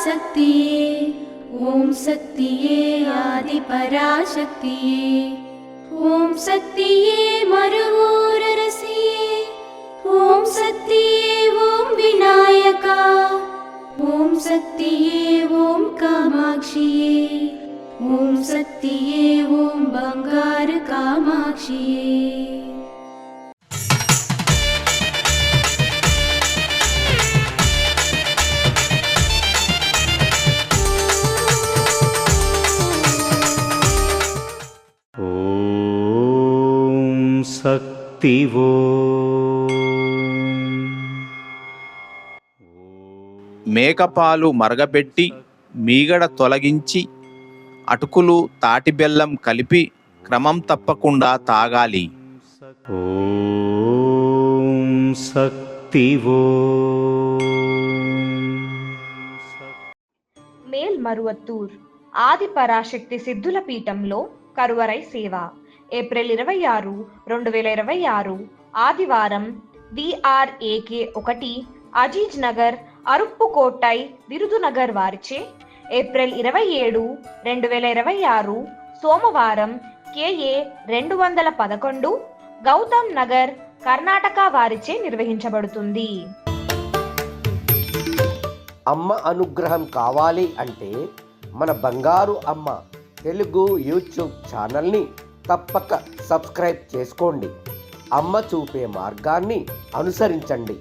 पराशक्तिये ॐ शक्तिये आदिपराशक्तिये ॐ शक्तिये मरुवोररसिये ॐ शक्तिये ॐ विनायका ॐ शक्तिये ॐ कामाक्षिये ॐ शक्तिये ॐ बंगार कामाक्षिये। శక్తివో మేకపాలు మరగబెట్టి మీగడ తొలగించి అటుకులు తాటి బెల్లం కలిపి క్రమం తప్పకుండా తాగాలి. ఓం శక్తివో. మేల్మరువత్తూర్ ఆది పరాశక్తి సిద్ధుల పీఠంలో కరువరై సేవ ఏప్రిల్ 26, 2026 ఆదివారం VRAK 1 అజీజ్ నగర్ అరుప్పుకోట్టై విరుదునగర్ వారిచే ఏప్రిల్ 27, 2026 సోమవారం KA 211 గౌతమ్ నగర్ కర్ణాటక వారిచే నిర్వహించబడుతుంది. అమ్మ అనుగ్రహం కావాలి అంటే మన బంగారు అమ్మ తెలుగు యూట్యూబ్ ఛానల్ని తప్పక సబ్స్క్రైబ్ చేసుకోండి. అమ్మ చూపే మార్గాన్ని అనుసరించండి.